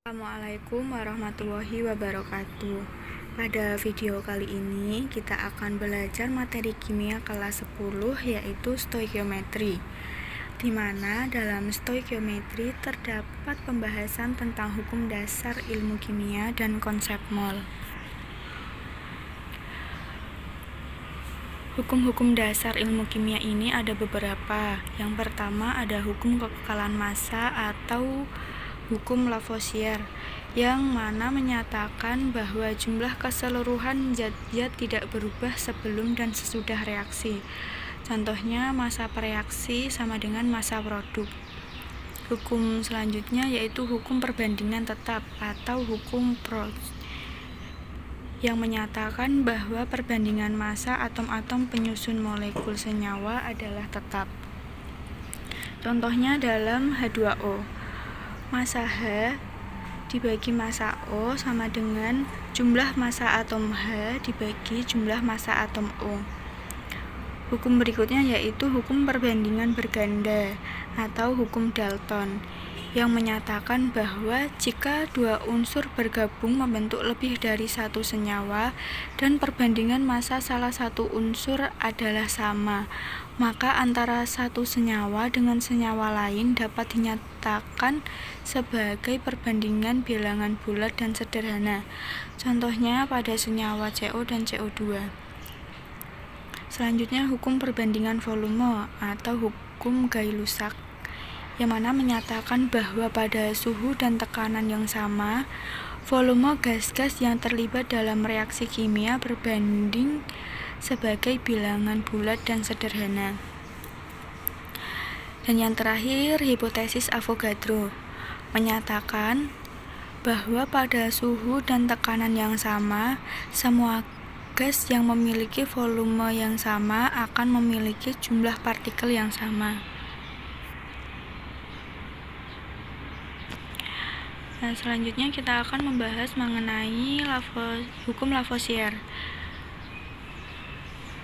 Assalamualaikum warahmatullahi wabarakatuh. Pada video kali ini kita akan belajar materi kimia kelas 10 yaitu stoikiometri, di mana dalam stoikiometri terdapat pembahasan tentang hukum dasar ilmu kimia dan konsep mol. Hukum-hukum dasar ilmu kimia ini ada beberapa. Yang pertama ada hukum kekekalan massa atau hukum Lavoisier, yang mana menyatakan bahwa jumlah keseluruhan zat-zat tidak berubah sebelum dan sesudah reaksi. Contohnya massa pereaksi sama dengan massa produk. Hukum selanjutnya yaitu hukum perbandingan tetap atau hukum Proust, yang menyatakan bahwa perbandingan massa atom-atom penyusun molekul senyawa adalah tetap. Contohnya dalam H2O, massa H dibagi massa O sama dengan jumlah massa atom H dibagi jumlah massa atom O. Hukum berikutnya yaitu hukum perbandingan berganda atau hukum Dalton, yang menyatakan bahwa jika dua unsur bergabung membentuk lebih dari satu senyawa dan perbandingan massa salah satu unsur adalah sama, maka antara satu senyawa dengan senyawa lain dapat dinyatakan sebagai perbandingan bilangan bulat dan sederhana. Contohnya pada senyawa CO dan CO2. Selanjutnya hukum perbandingan volume atau hukum Gay-Lussac, yang mana menyatakan bahwa pada suhu dan tekanan yang sama, volume gas-gas yang terlibat dalam reaksi kimia berbanding sebagai bilangan bulat dan sederhana. Dan yang terakhir, hipotesis Avogadro menyatakan bahwa pada suhu dan tekanan yang sama, semua gas yang memiliki volume yang sama akan memiliki jumlah partikel yang sama. Nah, selanjutnya kita akan membahas mengenai hukum Lavoisier,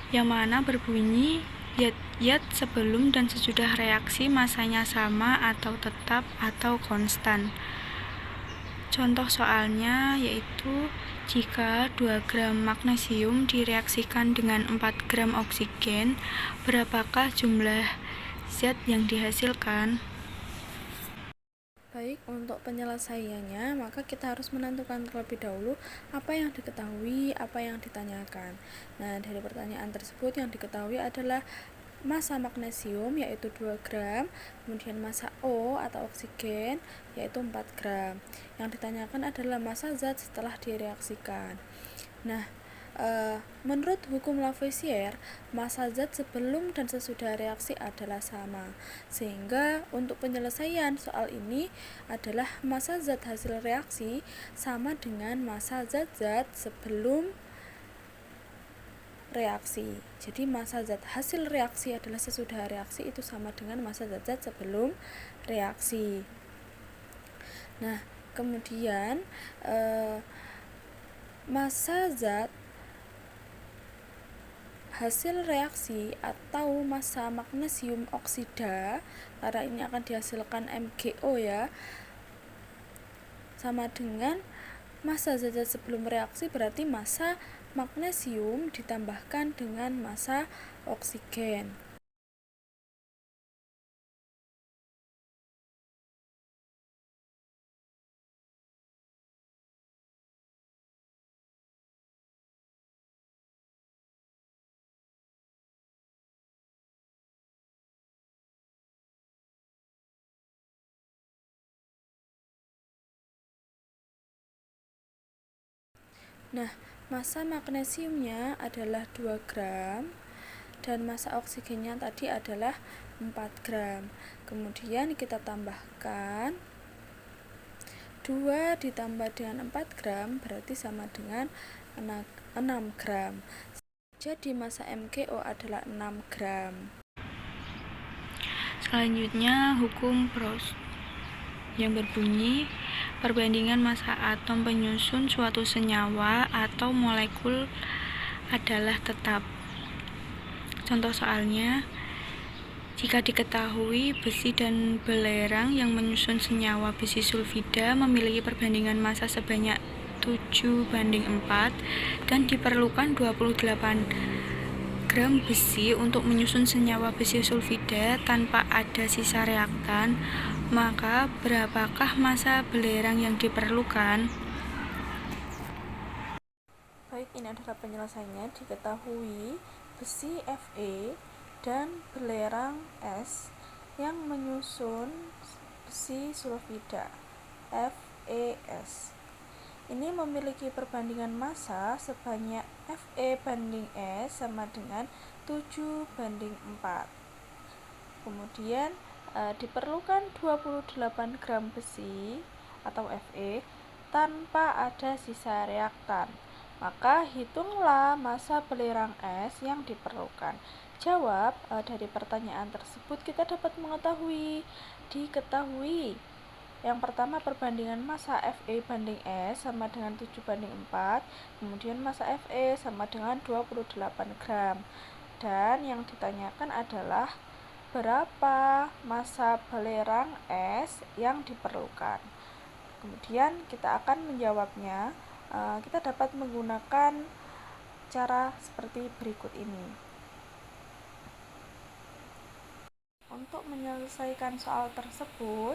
yang mana berbunyi zat-zat sebelum dan sesudah reaksi massanya sama atau tetap atau konstan. Contoh soalnya yaitu jika 2 gram magnesium direaksikan dengan 4 gram oksigen, berapakah jumlah zat yang dihasilkan? Baik, untuk penyelesaiannya, maka kita harus menentukan terlebih dahulu apa yang diketahui, apa yang ditanyakan. Nah, dari pertanyaan tersebut yang diketahui adalah massa magnesium yaitu 2 gram, kemudian massa O atau oksigen yaitu 4 gram. Yang ditanyakan adalah massa zat setelah direaksikan. Nah, menurut hukum Lavoisier, massa zat sebelum dan sesudah reaksi adalah sama, sehingga untuk penyelesaian soal ini adalah massa zat hasil reaksi sama dengan massa zat-zat sebelum reaksi. Jadi massa zat hasil reaksi adalah sesudah reaksi itu sama dengan massa zat-zat sebelum reaksi. Nah, kemudian massa zat hasil reaksi atau massa magnesium oksida, karena ini akan dihasilkan MgO ya, sama dengan massa zat sebelum reaksi, berarti massa magnesium ditambahkan dengan massa oksigen. Nah, massa magnesiumnya adalah 2 gram dan massa oksigennya tadi adalah 4 gram. Kemudian kita tambahkan 2 ditambah dengan 4 gram berarti sama dengan 6 gram. Jadi massa MgO adalah 6 gram. Selanjutnya hukum Proust, yang berbunyi perbandingan massa atom penyusun suatu senyawa atau molekul adalah tetap. Contoh soalnya, Jika diketahui besi dan belerang yang menyusun senyawa besi sulfida memiliki perbandingan massa sebanyak 7:4 dan diperlukan 28 gram besi untuk menyusun senyawa besi sulfida tanpa ada sisa reaktan, maka berapakah massa belerang yang diperlukan? Baik, ini adalah penyelesaiannya. Diketahui besi Fe dan belerang S yang menyusun besi sulfida FeS ini memiliki perbandingan massa sebanyak Fe banding S sama dengan 7:4. Kemudian diperlukan 28 gram besi atau Fe tanpa ada sisa reaktan. Maka hitunglah massa belerang S yang diperlukan. Jawab dari pertanyaan tersebut kita dapat diketahui yang pertama perbandingan massa Fe banding S sama dengan 7:4, kemudian massa Fe sama dengan 28 gram. Dan yang ditanyakan adalah berapa massa belerang S yang diperlukan. Kemudian kita akan menjawabnya. Kita dapat menggunakan cara seperti berikut ini. Untuk menyelesaikan soal tersebut,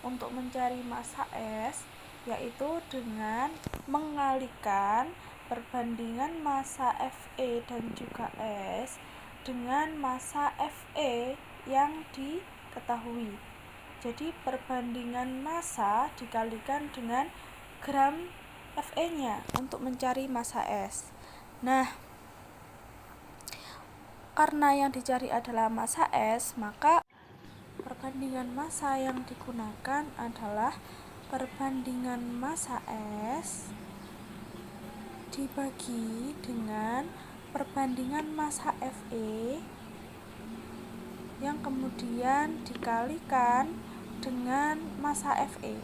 untuk mencari massa S, yaitu dengan mengalikan perbandingan massa Fe dan juga S dengan massa Fe yang diketahui. Jadi perbandingan massa dikalikan dengan gram Fe-nya untuk mencari massa S. Nah, karena yang dicari adalah massa S, maka perbandingan massa yang digunakan adalah perbandingan massa S dibagi dengan perbandingan massa Fe yang kemudian dikalikan dengan massa Fe.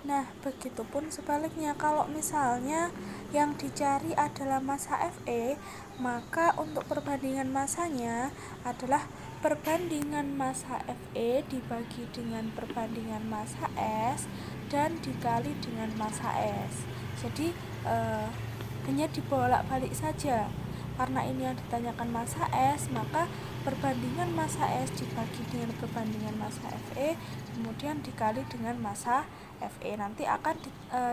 Nah, begitupun sebaliknya, kalau misalnya yang dicari adalah massa Fe, maka untuk perbandingan massanya adalah perbandingan massa Fe dibagi dengan perbandingan massa S dan dikali dengan massa S. Jadi hanya dibolak-balik saja. Karena ini yang ditanyakan massa S, maka perbandingan massa S dibagi dengan perbandingan massa Fe, kemudian dikali dengan massa Fe. Nanti akan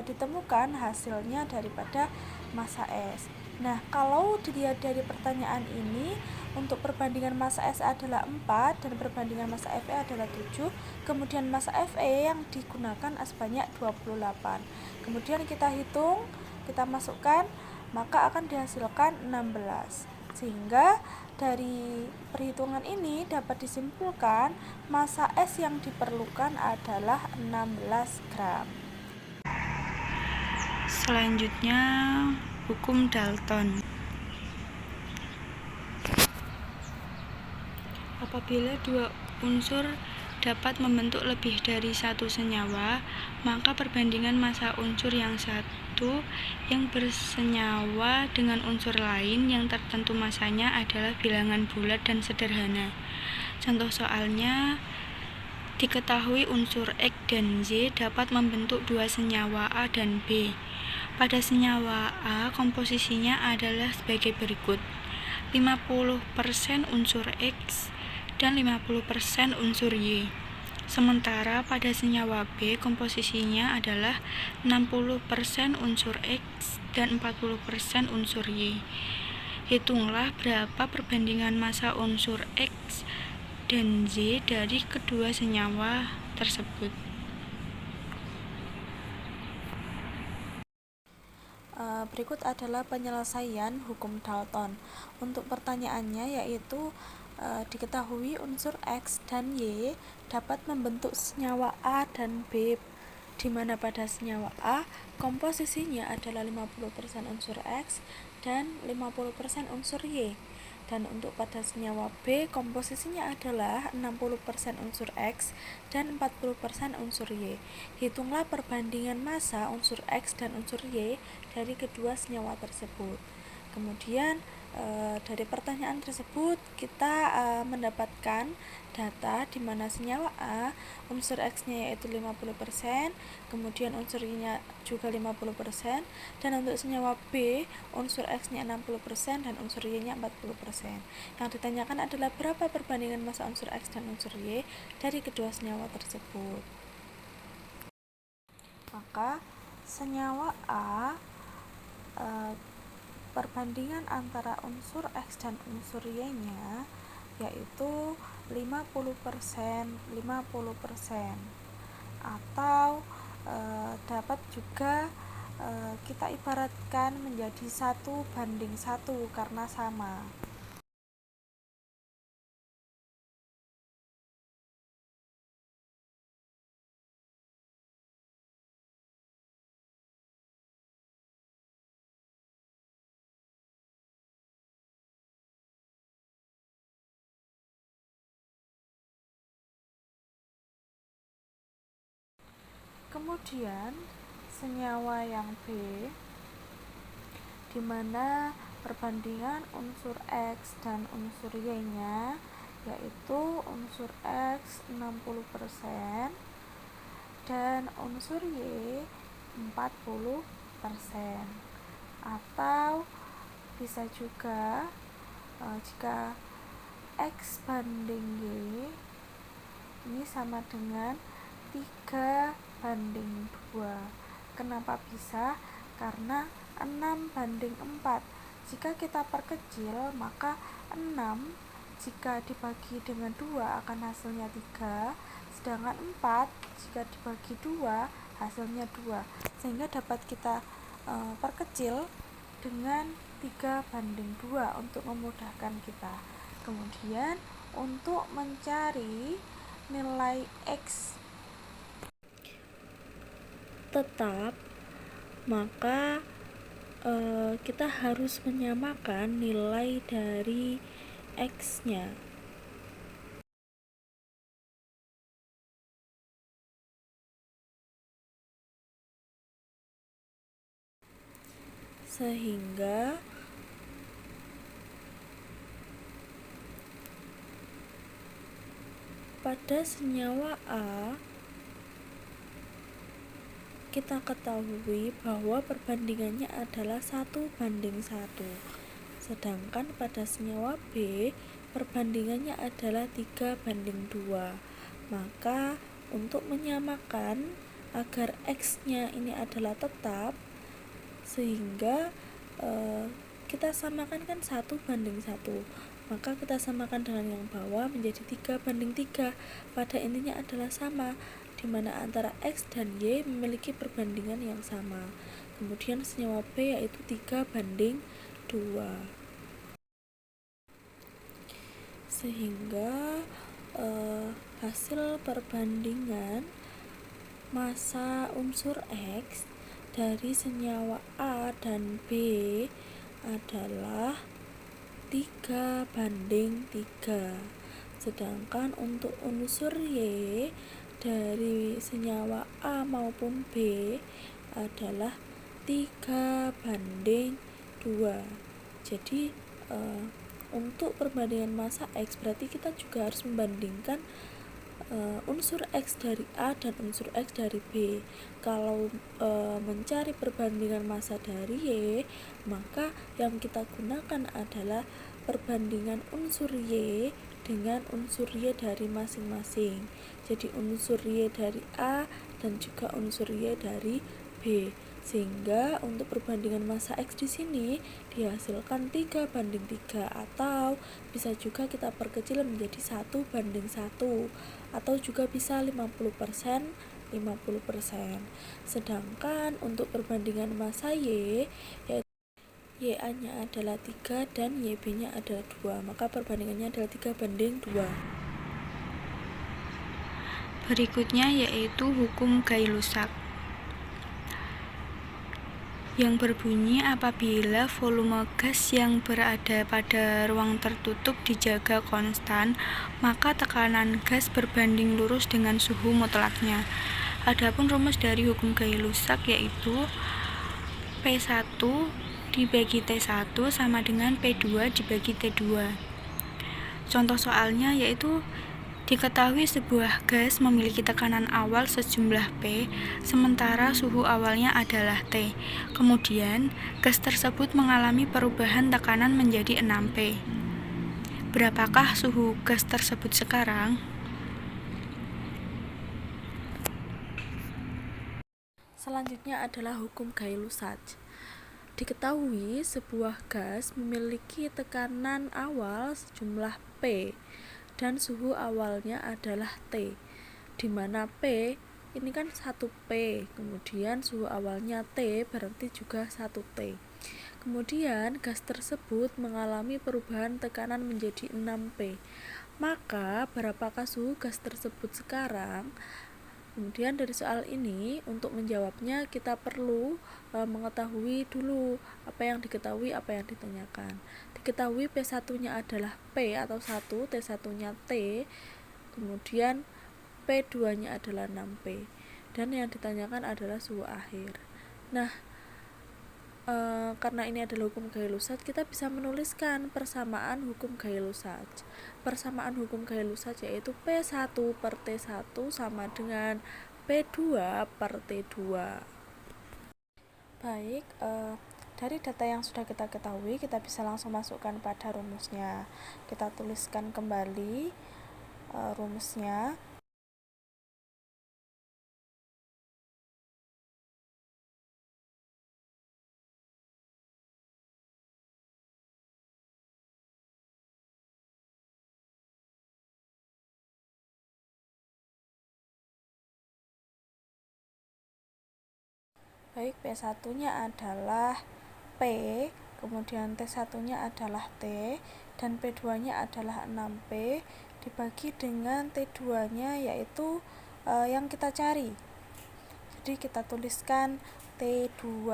ditemukan hasilnya daripada massa S. Nah, kalau dilihat dari pertanyaan ini, untuk perbandingan massa S adalah 4 dan perbandingan massa Fe adalah 7, kemudian massa Fe yang digunakan sebanyak 28. Kemudian kita hitung, kita masukkan, maka akan dihasilkan 16. Sehingga dari perhitungan ini dapat disimpulkan massa S yang diperlukan adalah 16 gram. Selanjutnya, hukum Dalton. Apabila dua unsur dapat membentuk lebih dari satu senyawa, maka perbandingan massa unsur yang satu yang bersenyawa dengan unsur lain yang tertentu massanya adalah bilangan bulat dan sederhana. Contoh soalnya, diketahui unsur X dan Z dapat membentuk dua senyawa A dan B. Pada senyawa A, komposisinya adalah sebagai berikut: 50% unsur X dan 50% unsur Y. Sementara pada senyawa B, komposisinya adalah 60% unsur X dan 40% unsur Y. Hitunglah berapa perbandingan massa unsur X dan Z dari kedua senyawa tersebut. Berikut adalah penyelesaian hukum Dalton. Untuk pertanyaannya yaitu diketahui unsur X dan Y dapat membentuk senyawa A dan B, di mana pada senyawa A komposisinya adalah 50% unsur X dan 50% unsur Y. Dan untuk pada senyawa B komposisinya adalah 60% unsur X dan 40% unsur Y. Hitunglah perbandingan massa unsur X dan unsur Y dari kedua senyawa tersebut. Kemudian dari pertanyaan tersebut kita mendapatkan data di mana senyawa A unsur X-nya yaitu 50%, kemudian unsur Y-nya juga 50%, dan untuk senyawa B unsur X-nya 60% dan unsur Y-nya 40%. Yang ditanyakan adalah berapa perbandingan massa unsur X dan unsur Y dari kedua senyawa tersebut. Maka senyawa A perbandingan antara unsur X dan unsur Y-nya yaitu 50%, 50%, atau dapat juga kita ibaratkan menjadi 1:1 karena sama. Kemudian senyawa yang B di mana perbandingan unsur X dan unsur Y-nya yaitu unsur X 60% dan unsur Y 40%, atau bisa juga jika X banding Y ini sama dengan 3:2. Kenapa bisa? Karena 6:4. Jika kita perkecil, maka 6 jika dibagi dengan 2 akan hasilnya 3, sedangkan 4 jika dibagi 2 hasilnya 2, sehingga dapat kita perkecil dengan 3:2 untuk memudahkan kita. Kemudian untuk mencari nilai X tetap, maka kita harus menyamakan nilai dari X-nya. Sehingga pada senyawa A kita ketahui bahwa perbandingannya adalah 1:1, sedangkan pada senyawa B perbandingannya adalah 3:2. Maka untuk menyamakan agar X-nya ini adalah tetap, sehingga kita samakan kan 1:1, maka kita samakan dengan yang bawah menjadi 3:3. Pada intinya adalah sama, di mana antara X dan Y memiliki perbandingan yang sama. Kemudian senyawa B yaitu 3:2. Sehingga hasil perbandingan massa unsur X dari senyawa A dan B adalah 3:3. Sedangkan untuk unsur Y dari senyawa A maupun B adalah 3:2. Jadi untuk perbandingan massa X berarti kita juga harus membandingkan unsur X dari A dan unsur X dari B. Kalau mencari perbandingan massa dari Y, maka yang kita gunakan adalah perbandingan unsur Y dengan unsur Y dari masing-masing. Jadi unsur Y dari A dan juga unsur Y dari B, sehingga untuk perbandingan massa X di sini dihasilkan 3:3, atau bisa juga kita perkecil menjadi 1:1, atau juga bisa 50%, 50%. Sedangkan untuk perbandingan massa Y yaitu YA-nya adalah 3 dan YB-nya adalah 2, maka perbandingannya adalah 3:2. Berikutnya yaitu hukum Gay-Lussac, yang berbunyi apabila volume gas yang berada pada ruang tertutup dijaga konstan, maka tekanan gas berbanding lurus dengan suhu mutlaknya. Adapun rumus dari hukum Gay-Lussac yaitu P1 dibagi T1 sama dengan P2 dibagi T2. Contoh soalnya yaitu diketahui sebuah gas memiliki tekanan awal sejumlah P, sementara suhu awalnya adalah T. Kemudian, gas tersebut mengalami perubahan tekanan menjadi 6 P. Berapakah suhu gas tersebut sekarang? Selanjutnya adalah hukum Gay-Lussac. Diketahui sebuah gas memiliki tekanan awal sejumlah P dan suhu awalnya adalah T, di mana P ini kan 1 P, kemudian suhu awalnya T berarti juga 1 T. Kemudian gas tersebut mengalami perubahan tekanan menjadi 6 P. Maka berapakah suhu gas tersebut sekarang? Kemudian dari soal ini, untuk menjawabnya kita perlu mengetahui dulu apa yang diketahui, apa yang ditanyakan. Diketahui P1-nya adalah P atau 1, T1-nya T, kemudian P2-nya adalah 6P. Dan yang ditanyakan adalah suhu akhir. Nah, karena ini adalah hukum Gay-Lussac, kita bisa menuliskan persamaan hukum Gay-Lussac. Persamaan hukum Gay-Lussac yaitu P1 per T1 sama dengan P2 per T2. Baik, dari data yang sudah kita ketahui, kita bisa langsung masukkan pada rumusnya. Kita tuliskan kembali rumusnya. Baik, P1-nya adalah P, kemudian T1-nya adalah T, dan P2-nya adalah 6P, dibagi dengan T2-nya yaitu yang kita cari. Jadi kita tuliskan T2.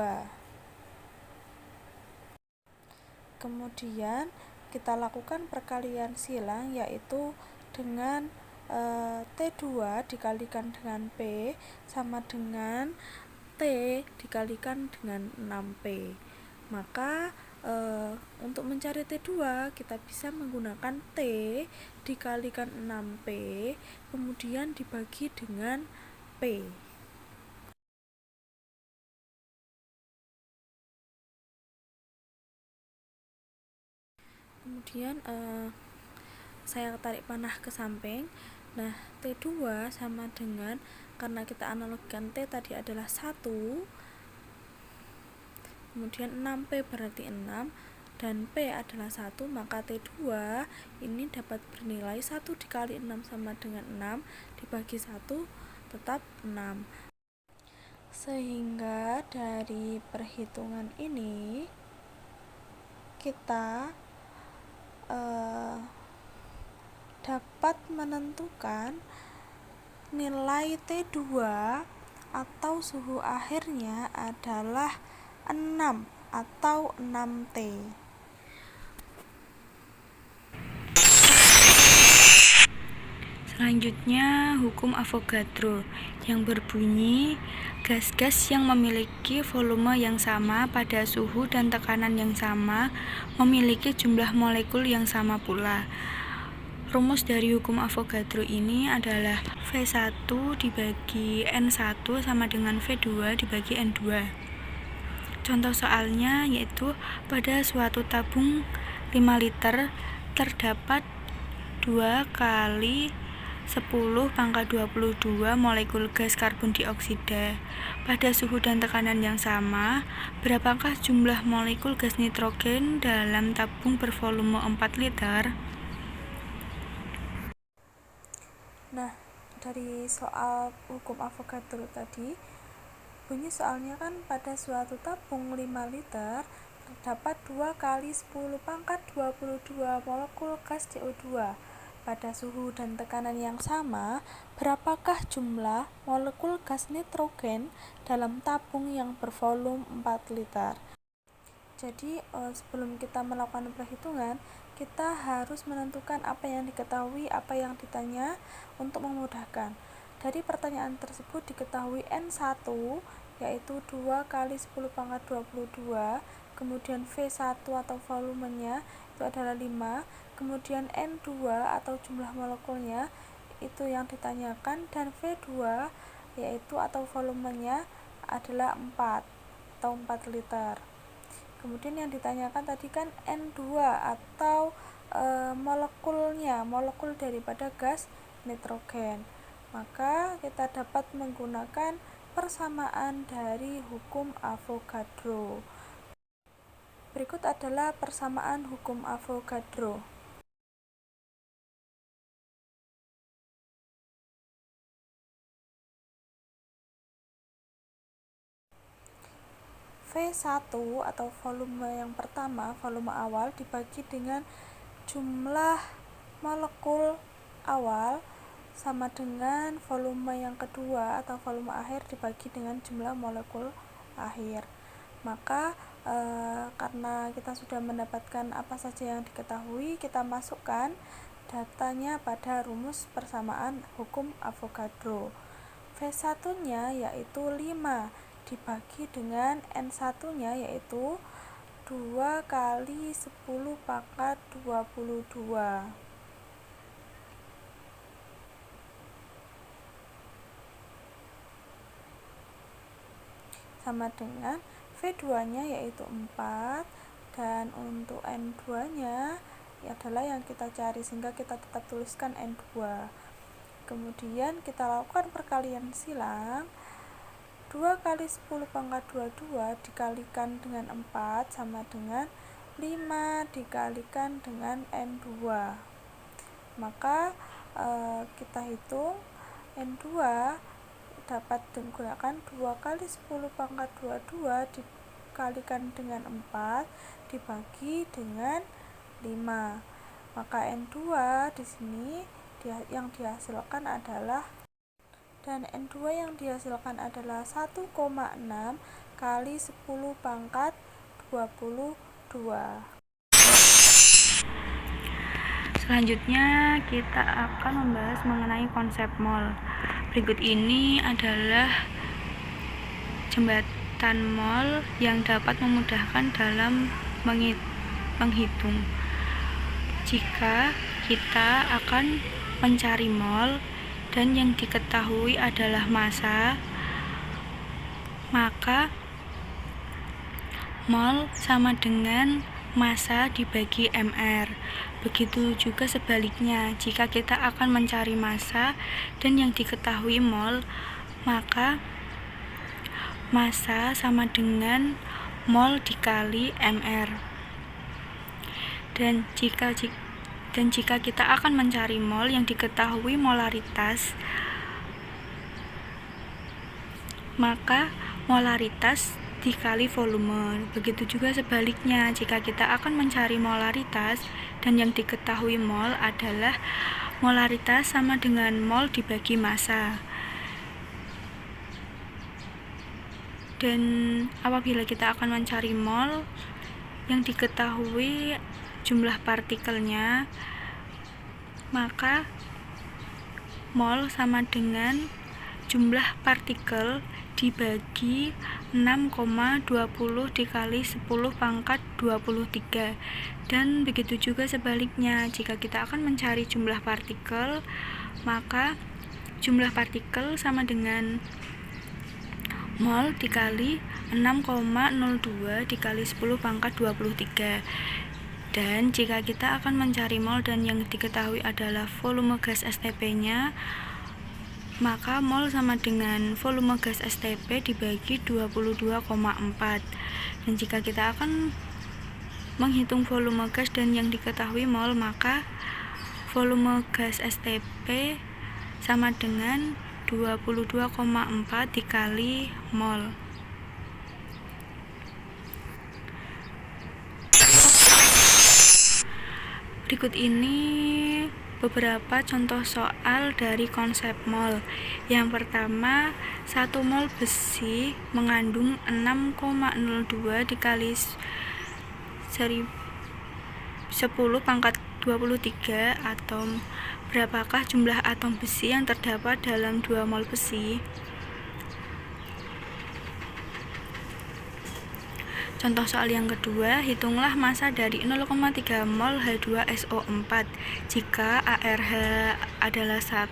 Kemudian kita lakukan perkalian silang yaitu dengan T2 dikalikan dengan P sama dengan T dikalikan dengan 6P. Maka untuk mencari T2 kita bisa menggunakan T dikalikan 6P kemudian dibagi dengan P. Kemudian saya tarik panah ke samping. Nah, T2 sama dengan, karena kita analogikan T tadi adalah 1, kemudian 6P berarti 6, dan P adalah 1, maka T2 ini dapat bernilai 1 dikali 6 sama dengan 6, dibagi 1 tetap 6. Sehingga dari perhitungan ini kita dapat menentukan nilai T2 atau suhu akhirnya adalah 6 atau 6T. Selanjutnya, hukum Avogadro yang berbunyi gas-gas yang memiliki volume yang sama pada suhu dan tekanan yang sama memiliki jumlah molekul yang sama pula. Rumus dari hukum Avogadro ini adalah V1 dibagi N1 sama dengan V2 dibagi N2. Contoh soalnya yaitu pada suatu tabung 5 liter terdapat 2 kali 10⁻22 molekul gas karbon dioksida. Pada suhu dan tekanan yang sama, berapakah jumlah molekul gas nitrogen dalam tabung bervolume 4 liter? Nah, dari soal hukum Avogadro tadi, bunyi soalnya kan pada suatu tabung 5 liter terdapat 2 kali 10⁻22 molekul gas CO2. Pada suhu dan tekanan yang sama, berapakah jumlah molekul gas nitrogen dalam tabung yang bervolume 4 liter? Jadi, sebelum kita melakukan perhitungan, kita harus menentukan apa yang diketahui, apa yang ditanya untuk memudahkan. Dari pertanyaan tersebut diketahui N1 yaitu 2 kali 10⁻22, kemudian V1 atau volumenya itu adalah 5, kemudian N2 atau jumlah molekulnya itu yang ditanyakan, dan V2 yaitu atau volumenya adalah 4 atau 4 liter. Kemudian yang ditanyakan tadi kan N2 atau molekulnya, molekul daripada gas nitrogen. Maka kita dapat menggunakan persamaan dari hukum Avogadro. Berikut adalah persamaan hukum Avogadro. V1 atau volume yang pertama, volume awal dibagi dengan jumlah molekul awal sama dengan volume yang kedua atau volume akhir dibagi dengan jumlah molekul akhir. Maka karena kita sudah mendapatkan apa saja yang diketahui, kita masukkan datanya pada rumus persamaan hukum Avogadro. V1-nya yaitu 5 dibagi dengan N1-nya yaitu 2 kali 10 pangkat 22 sama dengan V2-nya yaitu 4, dan untuk N2-nya adalah yang kita cari, sehingga kita tetap tuliskan N2. Kemudian kita lakukan perkalian silang. 2 kali 10 pangkat 22 dikalikan dengan 4 sama dengan 5 dikalikan dengan N2. Maka kita hitung N2 dapat digunakan 2 kali 10 pangkat 22 dikalikan dengan 4 dibagi dengan 5. Maka N2 di sini yang dihasilkan adalah 1,6 kali 10 pangkat 22. Selanjutnya kita akan membahas mengenai konsep mol. Berikut ini adalah jembatan mol yang dapat memudahkan dalam menghitung. Jika kita akan mencari mol dan yang diketahui adalah massa, maka mol sama dengan massa dibagi mR. Begitu juga sebaliknya, jika kita akan mencari massa dan yang diketahui mol, maka massa sama dengan mol dikali mR. Dan jika kita akan mencari mol yang diketahui molaritas, maka molaritas dikali volume. Begitu juga sebaliknya, jika kita akan mencari molaritas dan yang diketahui mol adalah molaritas sama dengan mol dibagi massa. Dan apabila kita akan mencari mol yang diketahui jumlah partikelnya, maka mol sama dengan jumlah partikel dibagi 6,20 dikali 10 pangkat 23. Dan begitu juga sebaliknya, jika kita akan mencari jumlah partikel, maka jumlah partikel sama dengan mol dikali 6,02 dikali 10 pangkat 23. Dan jika kita akan mencari mol dan yang diketahui adalah volume gas STP-nya, maka mol sama dengan volume gas STP dibagi 22,4. Dan jika kita akan menghitung volume gas dan yang diketahui mol, maka volume gas STP sama dengan 22,4 dikali mol. Berikut ini beberapa contoh soal dari konsep mol. Yang pertama, 1 mol besi mengandung 6,02 dikali 10 pangkat 23 atom. Berapakah jumlah atom besi yang terdapat dalam 2 mol besi? Contoh soal yang kedua, hitunglah massa dari 0,3 mol H2SO4 jika ARH adalah 1,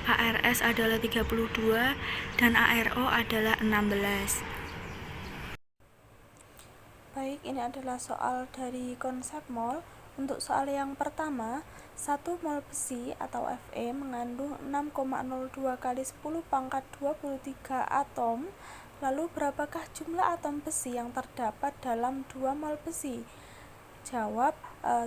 ARS adalah 32, dan ARO adalah 16. Baik, ini adalah soal dari konsep mol. Untuk soal yang pertama, 1 mol besi atau Fe mengandung 6,02 kali 10 pangkat 23 atom. Lalu berapakah jumlah atom besi yang terdapat dalam 2 mol besi? Jawab,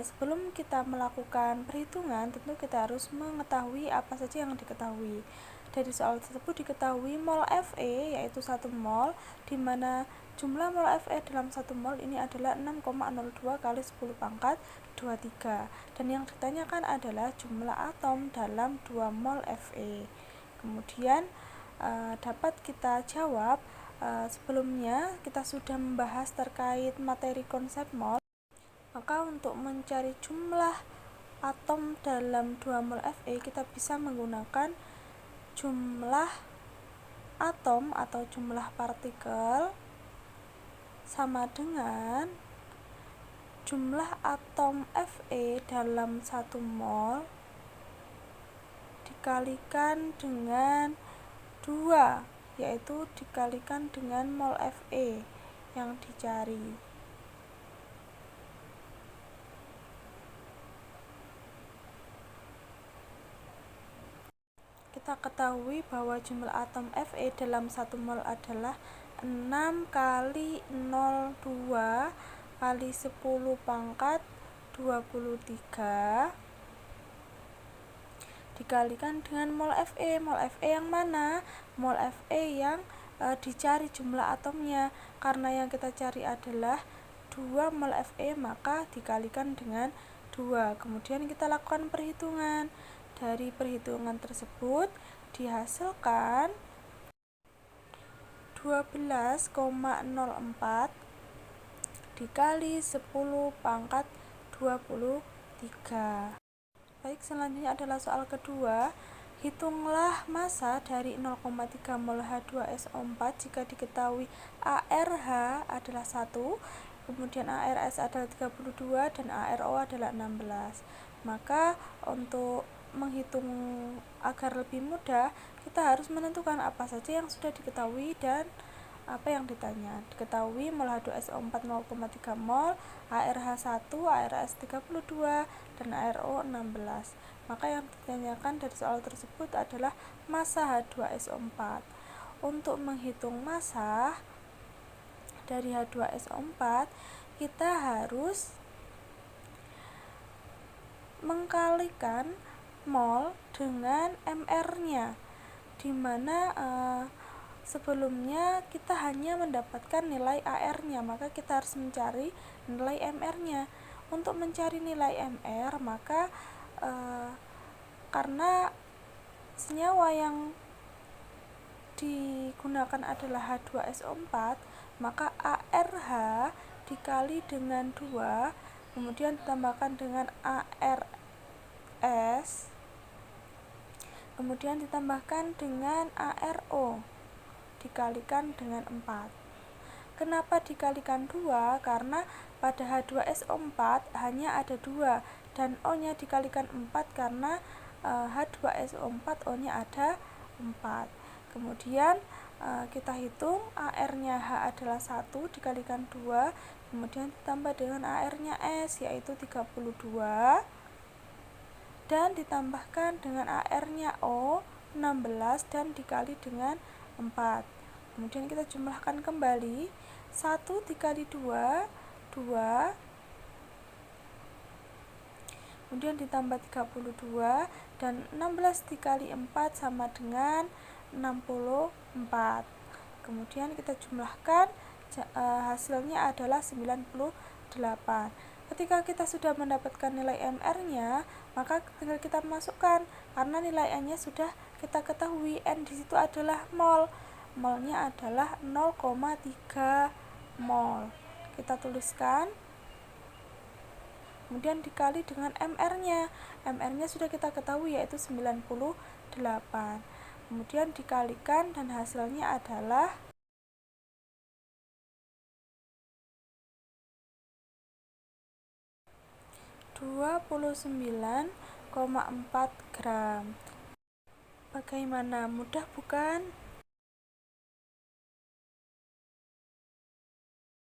sebelum kita melakukan perhitungan, tentu kita harus mengetahui apa saja yang diketahui. Dari soal tersebut diketahui mol Fe yaitu 1 mol, di mana jumlah mol Fe dalam 1 mol ini adalah 6,02 kali 10 pangkat 23. Dan yang ditanyakan adalah jumlah atom dalam 2 mol Fe. Kemudian dapat kita jawab, sebelumnya kita sudah membahas terkait materi konsep mol. Maka untuk mencari jumlah atom dalam 2 mol Fe, kita bisa menggunakan jumlah atom atau jumlah partikel sama dengan jumlah atom Fe dalam 1 mol dikalikan dengan 2, yaitu dikalikan dengan mol Fe yang dicari. Kita ketahui bahwa jumlah atom Fe dalam 1 mol adalah 6 kali 0,2 kali 10 pangkat 23 dikalikan dengan mol Fe. Mol Fe yang mana? Mol Fe yang dicari jumlah atomnya. Karena yang kita cari adalah 2 mol Fe, maka dikalikan dengan 2. Kemudian kita lakukan perhitungan. Dari perhitungan tersebut dihasilkan 12,04 dikali 10 pangkat 23. Baik, selanjutnya adalah soal kedua. Hitunglah massa dari 0,3 mol H2SO4 jika diketahui ARH adalah 1, kemudian ARS adalah 32, dan ARO adalah 16. Maka untuk menghitung agar lebih mudah, kita harus menentukan apa saja yang sudah diketahui dan apa yang ditanya. Diketahui mol H2SO4 0,3 mol, ARH 1, ARS 32, dan ARO 16. Maka yang ditanyakan dari soal tersebut adalah massa H2SO4. Untuk menghitung massa dari H2SO4, kita harus mengkalikan mol dengan mR-nya, di mana sebelumnya kita hanya mendapatkan nilai AR-nya, maka kita harus mencari nilai MR-nya. Untuk mencari nilai MR, maka karena senyawa yang digunakan adalah H2SO4, maka ARH dikali dengan 2, kemudian ditambahkan dengan ARS, kemudian ditambahkan dengan ARO dikalikan dengan 4. Kenapa dikalikan 2? Karena pada H2SO4 hanya ada 2 dan O-nya dikalikan 4 karena H2SO4 O-nya ada 4. Kemudian kita hitung AR-nya H adalah 1 dikalikan 2, kemudian ditambah dengan AR-nya S yaitu 32, dan ditambahkan dengan AR-nya O 16 dan dikali dengan 4. Kemudian kita jumlahkan kembali, 1 dikali 2, 2, kemudian ditambah 32, dan 16 dikali 4 sama dengan 64. Kemudian kita jumlahkan, hasilnya adalah 98. Ketika kita sudah mendapatkan nilai MR-nya, maka tinggal kita masukkan, karena nilai N-nya sudah kita ketahui. N di situ adalah mol. Molnya adalah 0,3 mol. Kita tuliskan, kemudian dikali dengan MR-nya. MR-nya sudah kita ketahui yaitu 98. Kemudian dikalikan dan hasilnya adalah 29,4 gram. Bagaimana, mudah bukan?